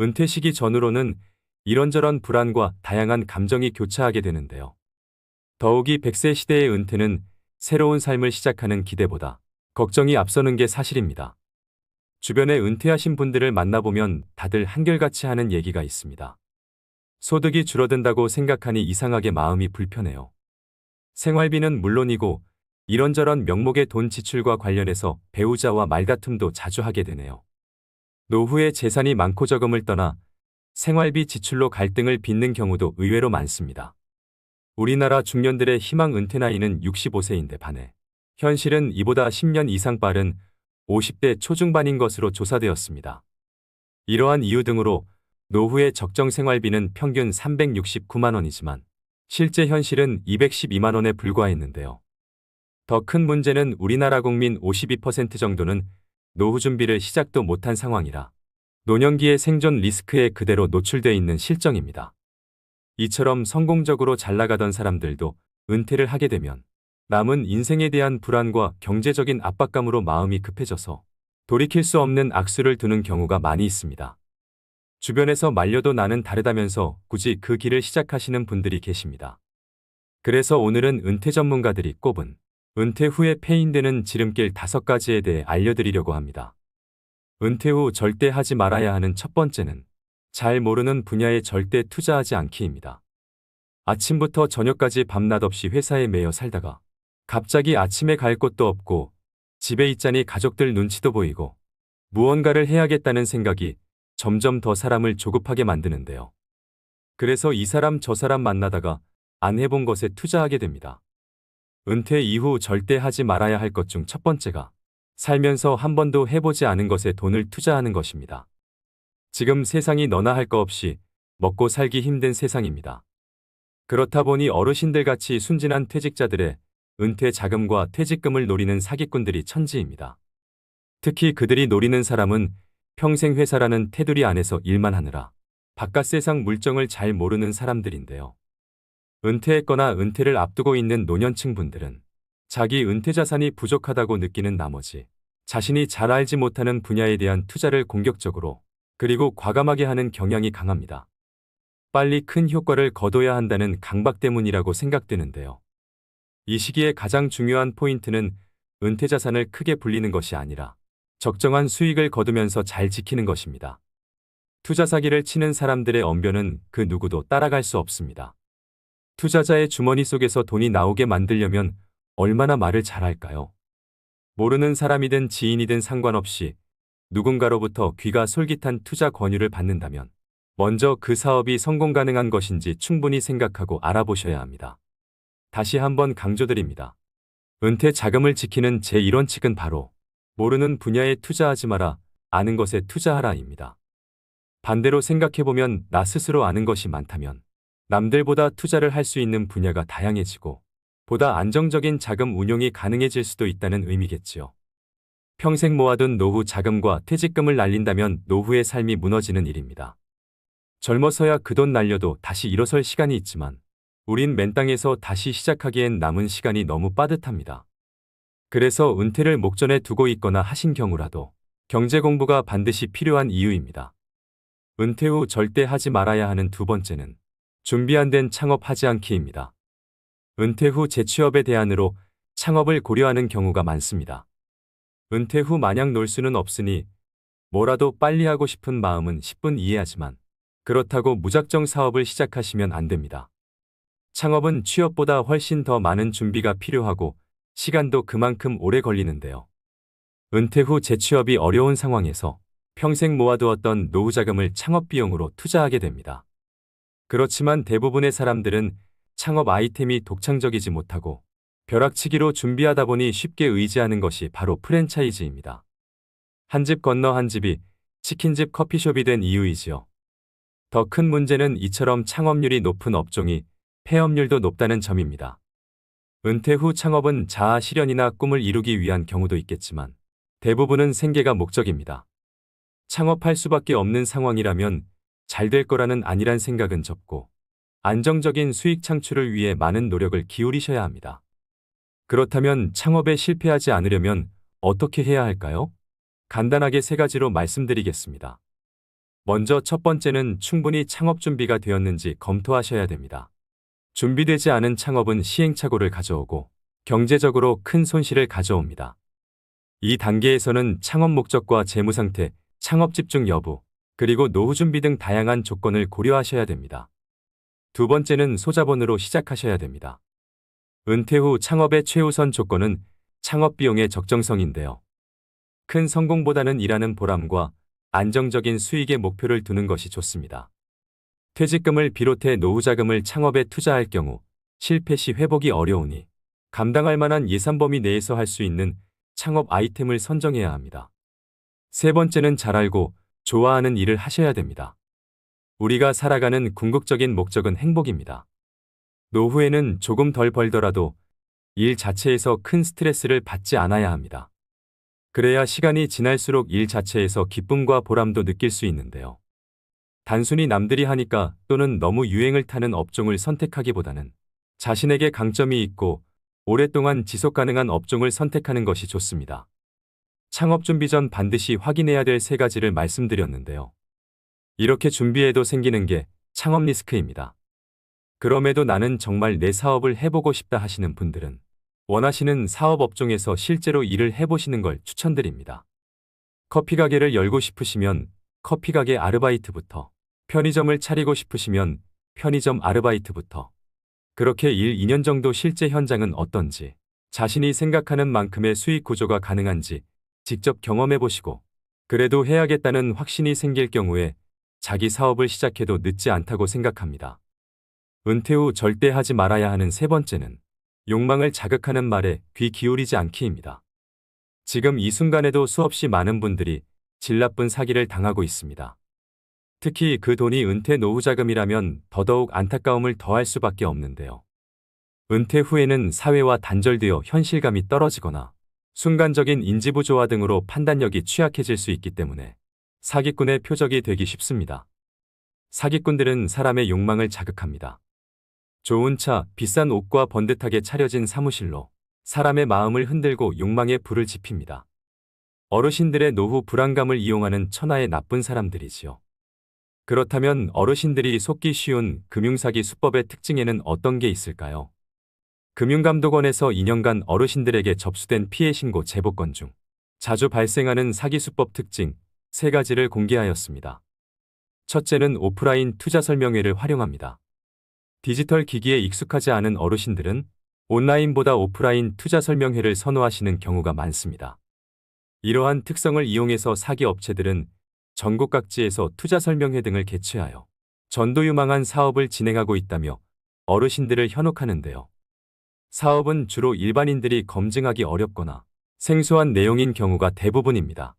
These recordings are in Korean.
은퇴 시기 전후로는 이런저런 불안과 다양한 감정이 교차하게 되는데요. 더욱이 100세 시대의 은퇴는 새로운 삶을 시작하는 기대보다 걱정이 앞서는 게 사실입니다. 주변에 은퇴하신 분들을 만나보면 다들 한결같이 하는 얘기가 있습니다. 소득이 줄어든다고 생각하니 이상하게 마음이 불편해요. 생활비는 물론이고 이런저런 명목의 돈 지출과 관련해서 배우자와 말다툼도 자주 하게 되네요. 노후에 재산이 많고 적음을 떠나 생활비 지출로 갈등을 빚는 경우도 의외로 많습니다. 우리나라 중년들의 희망 은퇴 나이는 65세인데 반해 현실은 이보다 10년 이상 빠른 50대 초중반인 것으로 조사되었습니다. 이러한 이유 등으로 노후의 적정 생활비는 평균 369만 원이지만 실제 현실은 212만 원에 불과했는데요. 더 큰 문제는 우리나라 국민 52% 정도는 노후 준비를 시작도 못한 상황이라 노년기의 생존 리스크에 그대로 노출돼 있는 실정입니다. 이처럼 성공적으로 잘 나가던 사람들도 은퇴를 하게 되면 남은 인생에 대한 불안과 경제적인 압박감으로 마음이 급해져서 돌이킬 수 없는 악수를 두는 경우가 많이 있습니다. 주변에서 말려도 나는 다르다면서 굳이 그 길을 시작하시는 분들이 계십니다. 그래서 오늘은 은퇴 전문가들이 꼽은 은퇴 후에 패인되는 지름길 5가지에 대해 알려드리려고 합니다. 은퇴 후 절대 하지 말아야 하는 첫 번째는 잘 모르는 분야에 절대 투자하지 않기입니다. 아침부터 저녁까지 밤낮 없이 회사에 매여 살다가 갑자기 아침에 갈 곳도 없고 집에 있자니 가족들 눈치도 보이고 무언가를 해야겠다는 생각이 점점 더 사람을 조급하게 만드는데요. 그래서 이 사람 저 사람 만나다가 안 해본 것에 투자하게 됩니다. 은퇴 이후 절대 하지 말아야 할 것 중 첫 번째가 살면서 한 번도 해보지 않은 것에 돈을 투자하는 것입니다. 지금 세상이 너나 할 거 없이 먹고 살기 힘든 세상입니다. 그렇다 보니 어르신들 같이 순진한 퇴직자들의 은퇴 자금과 퇴직금을 노리는 사기꾼들이 천지입니다. 특히 그들이 노리는 사람은 평생 회사라는 테두리 안에서 일만 하느라 바깥 세상 물정을 잘 모르는 사람들인데요. 은퇴했거나 은퇴를 앞두고 있는 노년층 분들은 자기 은퇴 자산이 부족하다고 느끼는 나머지 자신이 잘 알지 못하는 분야에 대한 투자를 공격적으로 그리고 과감하게 하는 경향이 강합니다. 빨리 큰 효과를 거둬야 한다는 강박 때문이라고 생각되는데요. 이 시기에 가장 중요한 포인트는 은퇴 자산을 크게 불리는 것이 아니라 적정한 수익을 거두면서 잘 지키는 것입니다. 투자 사기를 치는 사람들의 언변은 그 누구도 따라갈 수 없습니다. 투자자의 주머니 속에서 돈이 나오게 만들려면 얼마나 말을 잘할까요? 모르는 사람이든 지인이든 상관없이 누군가로부터 귀가 솔깃한 투자 권유를 받는다면 먼저 그 사업이 성공 가능한 것인지 충분히 생각하고 알아보셔야 합니다. 다시 한번 강조드립니다. 은퇴 자금을 지키는 제1원칙은 바로 모르는 분야에 투자하지 마라, 아는 것에 투자하라입니다. 반대로 생각해보면 나 스스로 아는 것이 많다면 남들보다 투자를 할 수 있는 분야가 다양해지고 보다 안정적인 자금 운용이 가능해질 수도 있다는 의미겠지요. 평생 모아둔 노후 자금과 퇴직금을 날린다면 노후의 삶이 무너지는 일입니다. 젊어서야 그 돈 날려도 다시 일어설 시간이 있지만 우린 맨 땅에서 다시 시작하기엔 남은 시간이 너무 빠듯합니다. 그래서 은퇴를 목전에 두고 있거나 하신 경우라도 경제 공부가 반드시 필요한 이유입니다. 은퇴 후 절대 하지 말아야 하는 두 번째는 준비 안 된 창업하지 않기입니다. 은퇴 후 재취업의 대안으로 창업을 고려하는 경우가 많습니다. 은퇴 후 마냥 놀 수는 없으니 뭐라도 빨리 하고 싶은 마음은 10분 이해하지만 그렇다고 무작정 사업을 시작하시면 안 됩니다. 창업은 취업보다 훨씬 더 많은 준비가 필요하고 시간도 그만큼 오래 걸리는데요. 은퇴 후 재취업이 어려운 상황에서 평생 모아두었던 노후 자금을 창업 비용으로 투자하게 됩니다. 그렇지만 대부분의 사람들은 창업 아이템이 독창적이지 못하고 벼락치기로 준비하다 보니 쉽게 의지하는 것이 바로 프랜차이즈입니다. 한 집 건너 한 집이 치킨집 커피숍이 된 이유이지요. 더 큰 문제는 이처럼 창업률이 높은 업종이 폐업률도 높다는 점입니다. 은퇴 후 창업은 자아 실현이나 꿈을 이루기 위한 경우도 있겠지만 대부분은 생계가 목적입니다. 창업할 수밖에 없는 상황이라면 잘 될 거라는 안일한 생각은 접고 안정적인 수익 창출을 위해 많은 노력을 기울이셔야 합니다. 그렇다면 창업에 실패하지 않으려면 어떻게 해야 할까요? 간단하게 3가지로 말씀드리겠습니다. 먼저 첫 번째는 충분히 창업 준비가 되었는지 검토하셔야 됩니다. 준비되지 않은 창업은 시행착오를 가져오고 경제적으로 큰 손실을 가져옵니다. 이 단계에서는 창업 목적과 재무 상태, 창업 집중 여부, 그리고 노후 준비 등 다양한 조건을 고려하셔야 됩니다. 두 번째는 소자본으로 시작하셔야 됩니다. 은퇴 후 창업의 최우선 조건은 창업 비용의 적정성인데요. 큰 성공보다는 일하는 보람과 안정적인 수익의 목표를 두는 것이 좋습니다. 퇴직금을 비롯해 노후 자금을 창업에 투자할 경우 실패 시 회복이 어려우니 감당할 만한 예산 범위 내에서 할 수 있는 창업 아이템을 선정해야 합니다. 세 번째는 잘 알고 좋아하는 일을 하셔야 됩니다. 우리가 살아가는 궁극적인 목적은 행복입니다. 노후에는 조금 덜 벌더라도 일 자체에서 큰 스트레스를 받지 않아야 합니다. 그래야 시간이 지날수록 일 자체에서 기쁨과 보람도 느낄 수 있는데요. 단순히 남들이 하니까 또는 너무 유행을 타는 업종을 선택하기보다는 자신에게 강점이 있고 오랫동안 지속 가능한 업종을 선택하는 것이 좋습니다. 창업 준비 전 반드시 확인해야 될 세 가지를 말씀드렸는데요. 이렇게 준비해도 생기는 게 창업 리스크입니다. 그럼에도 나는 정말 내 사업을 해보고 싶다 하시는 분들은 원하시는 사업 업종에서 실제로 일을 해보시는 걸 추천드립니다. 커피 가게를 열고 싶으시면 커피 가게 아르바이트부터, 편의점을 차리고 싶으시면 편의점 아르바이트부터, 그렇게 1, 2년 정도 실제 현장은 어떤지, 자신이 생각하는 만큼의 수익 구조가 가능한지 직접 경험해 보시고, 그래도 해야겠다는 확신이 생길 경우에 자기 사업을 시작해도 늦지 않다고 생각합니다. 은퇴 후 절대 하지 말아야 하는 세 번째는 욕망을 자극하는 말에 귀 기울이지 않기입니다. 지금 이 순간에도 수없이 많은 분들이 질 나쁜 사기를 당하고 있습니다. 특히 그 돈이 은퇴 노후 자금이라면 더더욱 안타까움을 더할 수밖에 없는데요. 은퇴 후에는 사회와 단절되어 현실감이 떨어지거나 순간적인 인지부조화 등으로 판단력이 취약해질 수 있기 때문에 사기꾼의 표적이 되기 쉽습니다. 사기꾼들은 사람의 욕망을 자극합니다. 좋은 차, 비싼 옷과 번듯하게 차려진 사무실로 사람의 마음을 흔들고 욕망의 불을 지핍니다. 어르신들의 노후 불안감을 이용하는 천하의 나쁜 사람들이지요. 그렇다면 어르신들이 속기 쉬운 금융사기 수법의 특징에는 어떤 게 있을까요? 금융감독원에서 2년간 어르신들에게 접수된 피해 신고 제보 건 중 자주 발생하는 사기 수법 특징 3가지를 공개하였습니다. 첫째는 오프라인 투자 설명회를 활용합니다. 디지털 기기에 익숙하지 않은 어르신들은 온라인보다 오프라인 투자 설명회를 선호하시는 경우가 많습니다. 이러한 특성을 이용해서 사기 업체들은 전국 각지에서 투자 설명회 등을 개최하여 전도유망한 사업을 진행하고 있다며 어르신들을 현혹하는데요. 사업은 주로 일반인들이 검증하기 어렵거나 생소한 내용인 경우가 대부분입니다.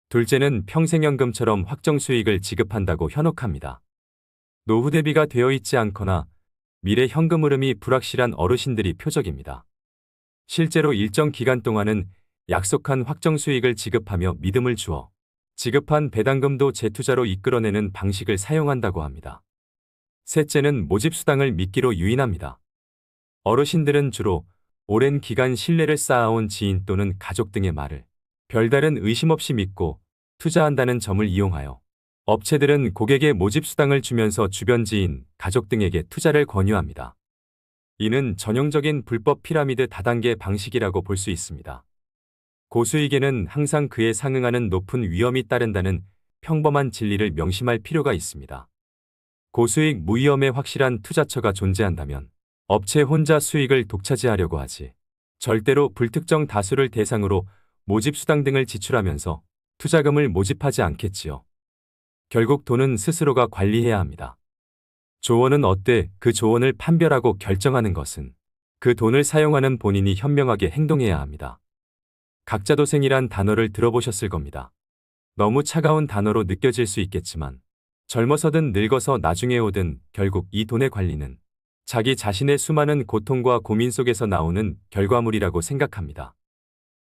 둘째는 평생연금처럼 확정 수익을 지급한다고 현혹합니다. 노후 대비가 되어 있지 않거나 미래 현금 흐름이 불확실한 어르신들이 표적입니다. 실제로 일정 기간 동안은 약속한 확정 수익을 지급하며 믿음을 주어 지급한 배당금도 재투자로 이끌어내는 방식을 사용한다고 합니다. 셋째는 모집수당을 미끼로 유인합니다. 어르신들은 주로 오랜 기간 신뢰를 쌓아온 지인 또는 가족 등의 말을 별다른 의심 없이 믿고 투자한다는 점을 이용하여 업체들은 고객의 모집수당을 주면서 주변 지인, 가족 등에게 투자를 권유합니다. 이는 전형적인 불법 피라미드 다단계 방식이라고 볼 수 있습니다. 고수익에는 항상 그에 상응하는 높은 위험이 따른다는 평범한 진리를 명심할 필요가 있습니다. 고수익 무위험의 확실한 투자처가 존재한다면 업체 혼자 수익을 독차지하려고 하지 절대로 불특정 다수를 대상으로 모집수당 등을 지출하면서 투자금을 모집하지 않겠지요. 결국 돈은 스스로가 관리해야 합니다. 조언은 어때 그 조언을 판별하고 결정하는 것은 그 돈을 사용하는 본인이 현명하게 행동해야 합니다. 각자도생이란 단어를 들어보셨을 겁니다. 너무 차가운 단어로 느껴질 수 있겠지만 젊어서든 늙어서 나중에 오든 결국 이 돈의 관리는 자기 자신의 수많은 고통과 고민 속에서 나오는 결과물이라고 생각합니다.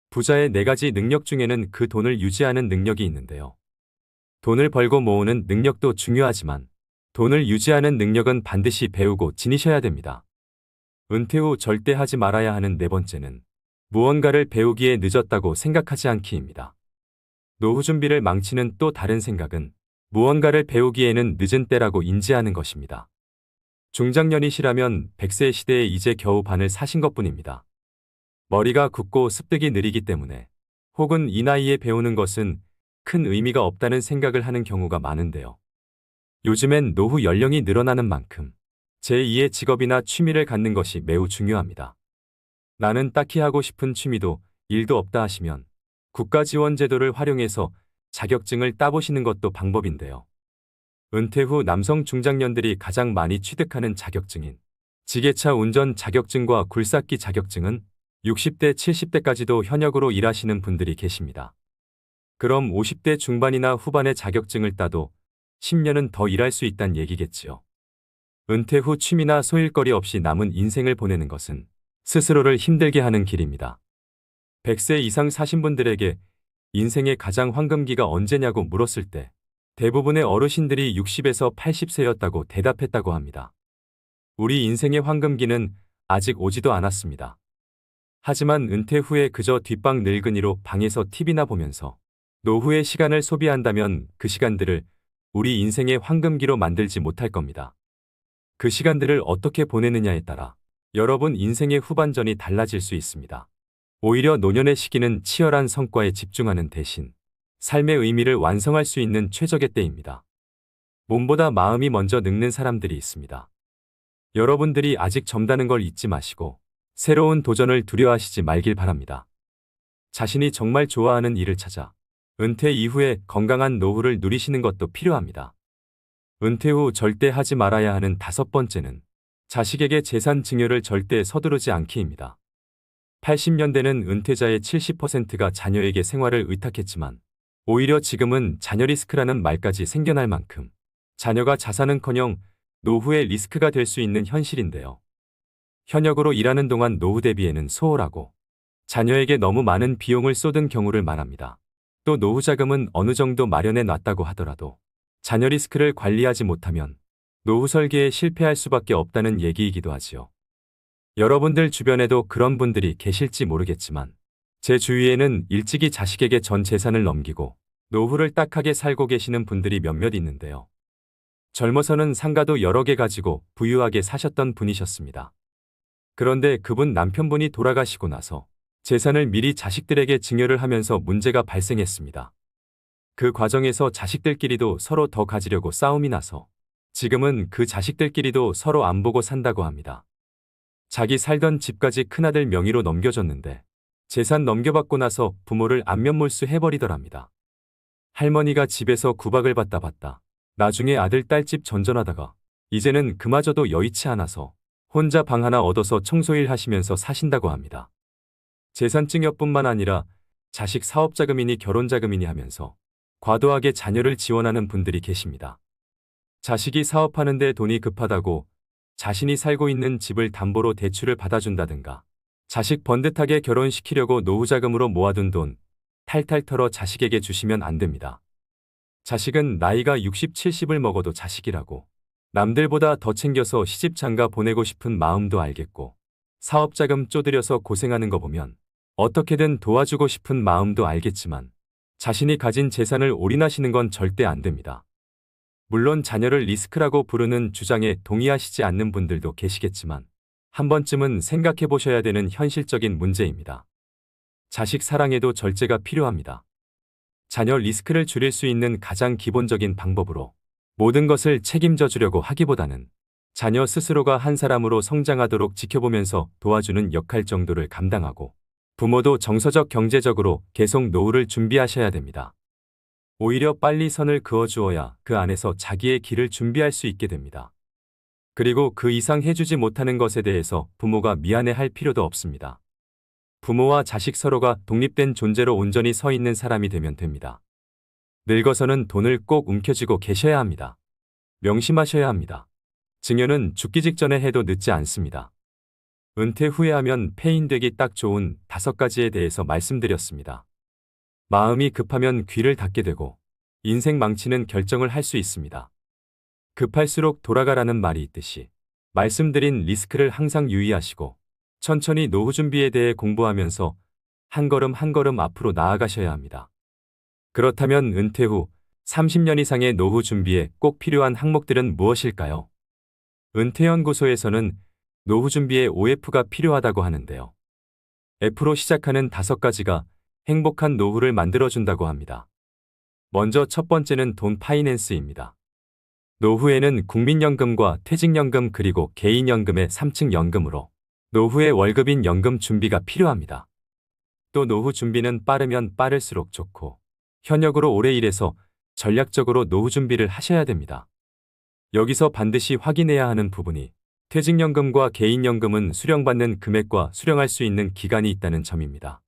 부자의 4가지 능력 중에는 그 돈을 유지하는 능력이 있는데요. 돈을 벌고 모으는 능력도 중요하지만 돈을 유지하는 능력은 반드시 배우고 지니셔야 됩니다. 은퇴 후 절대 하지 말아야 하는 4번째는 무언가를 배우기에 늦었다고 생각하지 않기입니다. 노후 준비를 망치는 또 다른 생각은 무언가를 배우기에는 늦은 때라고 인지하는 것입니다. 중장년이시라면 100세 시대에 이제 겨우 반을 사신 것뿐입니다. 머리가 굳고 습득이 느리기 때문에 혹은 이 나이에 배우는 것은 큰 의미가 없다는 생각을 하는 경우가 많은데요. 요즘엔 노후 연령이 늘어나는 만큼 제2의 직업이나 취미를 갖는 것이 매우 중요합니다. 나는 딱히 하고 싶은 취미도 일도 없다 하시면 국가 지원 제도를 활용해서 자격증을 따보시는 것도 방법인데요. 은퇴 후 남성 중장년들이 가장 많이 취득하는 자격증인 지게차 운전 자격증과 굴삭기 자격증은 60대, 70대까지도 현역으로 일하시는 분들이 계십니다. 그럼 50대 중반이나 후반의 자격증을 따도 10년은 더 일할 수 있단 얘기겠지요. 은퇴 후 취미나 소일거리 없이 남은 인생을 보내는 것은 스스로를 힘들게 하는 길입니다. 100세 이상 사신 분들에게 인생의 가장 황금기가 언제냐고 물었을 때 대부분의 어르신들이 60에서 80세였다고 대답했다고 합니다. 우리 인생의 황금기는 아직 오지도 않았습니다. 하지만 은퇴 후에 그저 뒷방 늙은이로 방에서 TV나 보면서 노후의 시간을 소비한다면 그 시간들을 우리 인생의 황금기로 만들지 못할 겁니다. 그 시간들을 어떻게 보내느냐에 따라 여러분 인생의 후반전이 달라질 수 있습니다. 오히려 노년의 시기는 치열한 성과에 집중하는 대신 삶의 의미를 완성할 수 있는 최적의 때입니다. 몸보다 마음이 먼저 늙는 사람들이 있습니다. 여러분들이 아직 젊다는 걸 잊지 마시고 새로운 도전을 두려워하시지 말길 바랍니다. 자신이 정말 좋아하는 일을 찾아 은퇴 이후에 건강한 노후를 누리시는 것도 필요합니다. 은퇴 후 절대 하지 말아야 하는 5번째는 자식에게 재산 증여를 절대 서두르지 않기입니다. 80년대는 은퇴자의 70%가 자녀에게 생활을 의탁했지만 오히려 지금은 자녀 리스크라는 말까지 생겨날 만큼 자녀가 자산은커녕 노후의 리스크가 될 수 있는 현실인데요. 현역으로 일하는 동안 노후 대비에는 소홀하고 자녀에게 너무 많은 비용을 쏟은 경우를 말합니다. 또 노후 자금은 어느 정도 마련해 놨다고 하더라도 자녀 리스크를 관리하지 못하면 노후 설계에 실패할 수밖에 없다는 얘기이기도 하지요. 여러분들 주변에도 그런 분들이 계실지 모르겠지만 제 주위에는 일찍이 자식에게 전 재산을 넘기고 노후를 딱하게 살고 계시는 분들이 몇몇 있는데요. 젊어서는 상가도 여러 개 가지고 부유하게 사셨던 분이셨습니다. 그런데 그분 남편분이 돌아가시고 나서 재산을 미리 자식들에게 증여를 하면서 문제가 발생했습니다. 그 과정에서 자식들끼리도 서로 더 가지려고 싸움이 나서 지금은 그 자식들끼리도 서로 안 보고 산다고 합니다. 자기 살던 집까지 큰아들 명의로 넘겨줬는데 재산 넘겨받고 나서 부모를 안면몰수 해버리더랍니다. 할머니가 집에서 구박을 받다 봤다. 나중에 아들 딸집 전전하다가 이제는 그마저도 여의치 않아서 혼자 방 하나 얻어서 청소일 하시면서 사신다고 합니다. 재산 증여뿐만 아니라 자식 사업자금이니 결혼자금이니 하면서 과도하게 자녀를 지원하는 분들이 계십니다. 자식이 사업하는데 돈이 급하다고 자신이 살고 있는 집을 담보로 대출을 받아준다든가 자식 번듯하게 결혼시키려고 노후자금으로 모아둔 돈 탈탈 털어 자식에게 주시면 안 됩니다. 자식은 나이가 60, 70을 먹어도 자식이라고 남들보다 더 챙겨서 시집 장가 보내고 싶은 마음도 알겠고 사업자금 쪼들여서 고생하는 거 보면 어떻게든 도와주고 싶은 마음도 알겠지만 자신이 가진 재산을 올인하시는 건 절대 안 됩니다. 물론 자녀를 리스크라고 부르는 주장에 동의하시지 않는 분들도 계시겠지만 한 번쯤은 생각해 보셔야 되는 현실적인 문제입니다. 자식 사랑에도 절제가 필요합니다. 자녀 리스크를 줄일 수 있는 가장 기본적인 방법으로 모든 것을 책임져 주려고 하기보다는 자녀 스스로가 한 사람으로 성장하도록 지켜보면서 도와주는 역할 정도를 감당하고 부모도 정서적 경제적으로 계속 노후를 준비하셔야 됩니다. 오히려 빨리 선을 그어주어야 그 안에서 자기의 길을 준비할 수 있게 됩니다. 그리고 그 이상 해주지 못하는 것에 대해서 부모가 미안해할 필요도 없습니다. 부모와 자식 서로가 독립된 존재로 온전히 서 있는 사람이 되면 됩니다. 늙어서는 돈을 꼭 움켜쥐고 계셔야 합니다. 명심하셔야 합니다. 증여는 죽기 직전에 해도 늦지 않습니다. 은퇴 후에 하면 폐인되기 딱 좋은 5가지에 대해서 말씀드렸습니다. 마음이 급하면 귀를 닫게 되고 인생 망치는 결정을 할 수 있습니다. 급할수록 돌아가라는 말이 있듯이 말씀드린 리스크를 항상 유의하시고 천천히 노후 준비에 대해 공부하면서 한 걸음 한 걸음 앞으로 나아가셔야 합니다. 그렇다면 은퇴 후 30년 이상의 노후 준비에 꼭 필요한 항목들은 무엇일까요? 은퇴연구소에서는 노후 준비에 OF가 필요하다고 하는데요. F로 시작하는 5가지가 행복한 노후를 만들어준다고 합니다. 먼저 첫 번째는 돈 파이낸스입니다. 노후에는 국민연금과 퇴직연금 그리고 개인연금의 3층 연금으로 노후의 월급인 연금 준비가 필요합니다. 또 노후 준비는 빠르면 빠를수록 좋고 현역으로 오래 일해서 전략적으로 노후 준비를 하셔야 됩니다. 여기서 반드시 확인해야 하는 부분이 퇴직연금과 개인연금은 수령받는 금액과 수령할 수 있는 기간이 있다는 점입니다.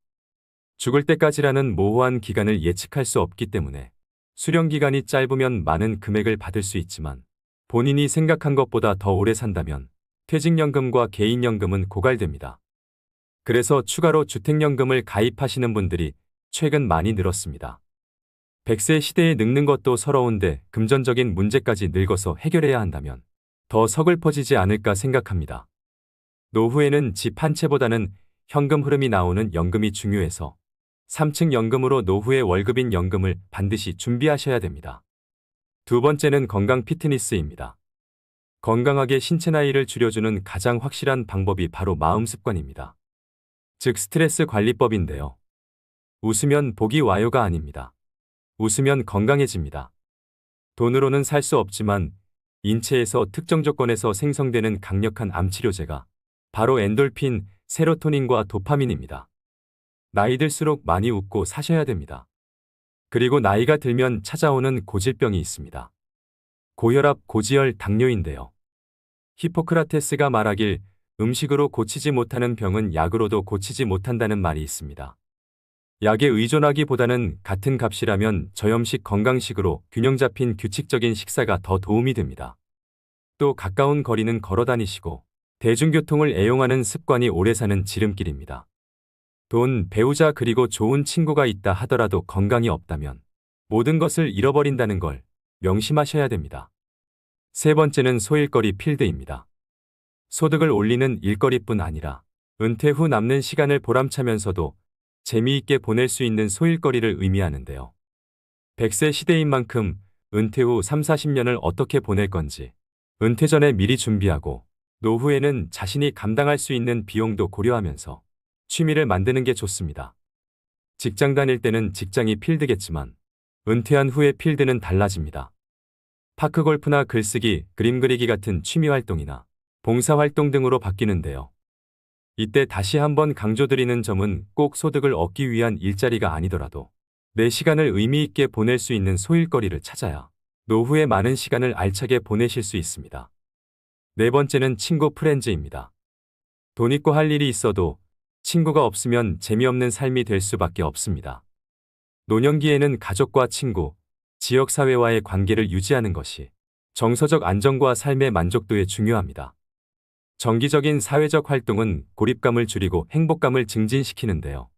죽을 때까지라는 모호한 기간을 예측할 수 없기 때문에 수령 기간이 짧으면 많은 금액을 받을 수 있지만 본인이 생각한 것보다 더 오래 산다면 퇴직연금과 개인연금은 고갈됩니다. 그래서 추가로 주택연금을 가입하시는 분들이 최근 많이 늘었습니다. 100세 시대에 늙는 것도 서러운데 금전적인 문제까지 늙어서 해결해야 한다면 더 서글퍼지지 않을까 생각합니다. 노후에는 집 한 채보다는 현금 흐름이 나오는 연금이 중요해서 3층 연금으로 노후의 월급인 연금을 반드시 준비하셔야 됩니다. 두 번째는 건강 피트니스입니다. 건강하게 신체 나이를 줄여주는 가장 확실한 방법이 바로 마음 습관입니다. 즉 스트레스 관리법인데요. 웃으면 복이 와요가 아닙니다. 웃으면 건강해집니다. 돈으로는 살 수 없지만 인체에서 특정 조건에서 생성되는 강력한 암치료제가 바로 엔돌핀, 세로토닌과 도파민입니다. 나이 들수록 많이 웃고 사셔야 됩니다. 그리고 나이가 들면 찾아오는 고질병이 있습니다. 고혈압, 고지혈, 당뇨인데요. 히포크라테스가 말하길 음식으로 고치지 못하는 병은 약으로도 고치지 못한다는 말이 있습니다. 약에 의존하기보다는 같은 값이라면 저염식 건강식으로 균형 잡힌 규칙적인 식사가 더 도움이 됩니다. 또 가까운 거리는 걸어 다니시고 대중교통을 애용하는 습관이 오래 사는 지름길입니다. 돈, 배우자 그리고 좋은 친구가 있다 하더라도 건강이 없다면 모든 것을 잃어버린다는 걸 명심하셔야 됩니다. 세 번째는 소일거리 필드입니다. 소득을 올리는 일거리뿐 아니라 은퇴 후 남는 시간을 보람차면서도 재미있게 보낼 수 있는 소일거리를 의미하는데요. 100세 시대인 만큼 은퇴 후 3, 40년을 어떻게 보낼 건지 은퇴 전에 미리 준비하고 노후에는 자신이 감당할 수 있는 비용도 고려하면서 취미를 만드는 게 좋습니다. 직장 다닐 때는 직장이 필드겠지만 은퇴한 후의 필드는 달라집니다. 파크골프나 글쓰기, 그림 그리기 같은 취미 활동이나 봉사활동 등으로 바뀌는데요. 이때 다시 한번 강조드리는 점은 꼭 소득을 얻기 위한 일자리가 아니더라도 내 시간을 의미 있게 보낼 수 있는 소일거리를 찾아야 노후에 많은 시간을 알차게 보내실 수 있습니다. 네 번째는 친구 프렌즈입니다. 돈 있고 할 일이 있어도 친구가 없으면 재미없는 삶이 될 수밖에 없습니다. 노년기에는 가족과 친구, 지역사회와의 관계를 유지하는 것이 정서적 안정과 삶의 만족도에 중요합니다. 정기적인 사회적 활동은 고립감을 줄이고 행복감을 증진시키는데요.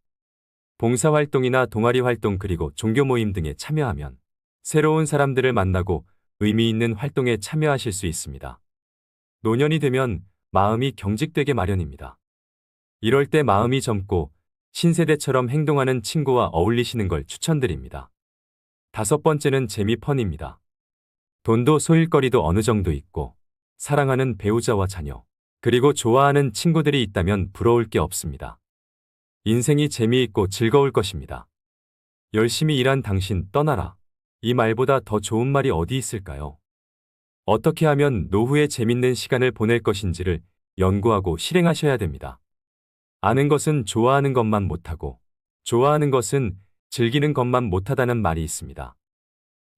봉사활동이나 동아리 활동 그리고 종교 모임 등에 참여하면 새로운 사람들을 만나고 의미 있는 활동에 참여하실 수 있습니다. 노년이 되면 마음이 경직되게 마련입니다. 이럴 때 마음이 젊고 신세대처럼 행동하는 친구와 어울리시는 걸 추천드립니다. 다섯 번째는 재미펀입니다. 돈도 소일거리도 어느 정도 있고 사랑하는 배우자와 자녀, 그리고 좋아하는 친구들이 있다면 부러울 게 없습니다. 인생이 재미있고 즐거울 것입니다. 열심히 일한 당신 떠나라. 이 말보다 더 좋은 말이 어디 있을까요? 어떻게 하면 노후에 재밌는 시간을 보낼 것인지를 연구하고 실행하셔야 됩니다. 아는 것은 좋아하는 것만 못하고 좋아하는 것은 즐기는 것만 못하다는 말이 있습니다.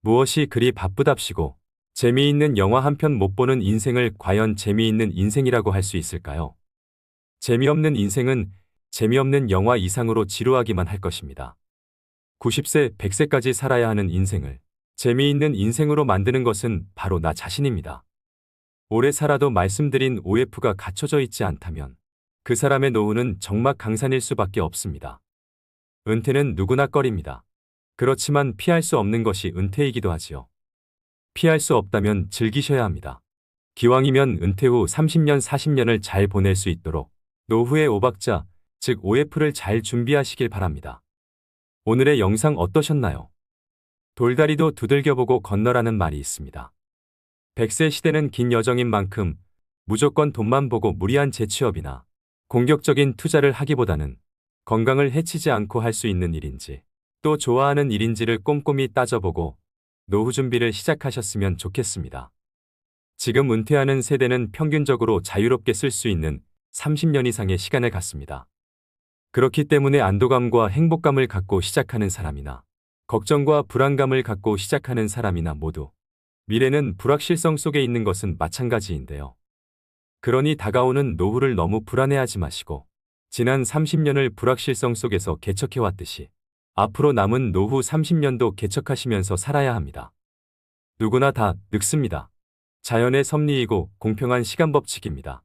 무엇이 그리 바쁘답시고 재미있는 영화 한 편 못 보는 인생을 과연 재미있는 인생이라고 할 수 있을까요? 재미없는 인생은 재미없는 영화 이상으로 지루하기만 할 것입니다. 90세, 100세까지 살아야 하는 인생을 재미있는 인생으로 만드는 것은 바로 나 자신입니다. 오래 살아도 말씀드린 OF가 갖춰져 있지 않다면 그 사람의 노후는 적막강산일 수밖에 없습니다. 은퇴는 누구나 꺼립니다. 그렇지만 피할 수 없는 것이 은퇴이기도 하지요. 피할 수 없다면 즐기셔야 합니다. 기왕이면 은퇴 후 30년, 40년을 잘 보낼 수 있도록 노후의 5박자, 즉 OF를 잘 준비하시길 바랍니다. 오늘의 영상 어떠셨나요? 돌다리도 두들겨보고 건너라는 말이 있습니다. 100세 시대는 긴 여정인 만큼 무조건 돈만 보고 무리한 재취업이나 공격적인 투자를 하기보다는 건강을 해치지 않고 할 수 있는 일인지 또 좋아하는 일인지를 꼼꼼히 따져보고 노후 준비를 시작하셨으면 좋겠습니다. 지금 은퇴하는 세대는 평균적으로 자유롭게 쓸 수 있는 30년 이상의 시간을 갖습니다. 그렇기 때문에 안도감과 행복감을 갖고 시작하는 사람이나 걱정과 불안감을 갖고 시작하는 사람이나 모두 미래는 불확실성 속에 있는 것은 마찬가지인데요. 그러니 다가오는 노후를 너무 불안해하지 마시고 지난 30년을 불확실성 속에서 개척해왔듯이 앞으로 남은 노후 30년도 개척하시면서 살아야 합니다. 누구나 다 늙습니다. 자연의 섭리이고 공평한 시간 법칙입니다.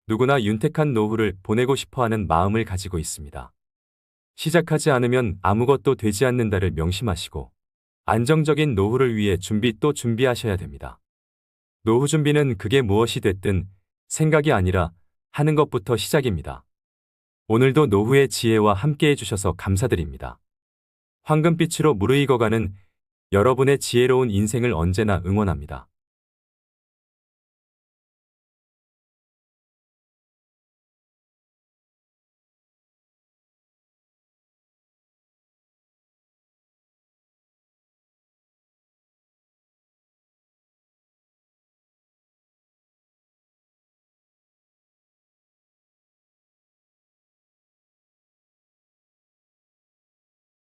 누구나 윤택한 노후를 보내고 싶어하는 마음을 가지고 있습니다. 시작하지 않으면 아무것도 되지 않는다를 명심하시고 안정적인 노후를 위해 또 준비하셔야 됩니다. 노후 준비는 그게 무엇이 됐든 생각이 아니라 하는 것부터 시작입니다. 오늘도 노후의 지혜와 함께 해주셔서 감사드립니다. 황금빛으로 무르익어가는 여러분의 지혜로운 인생을 언제나 응원합니다.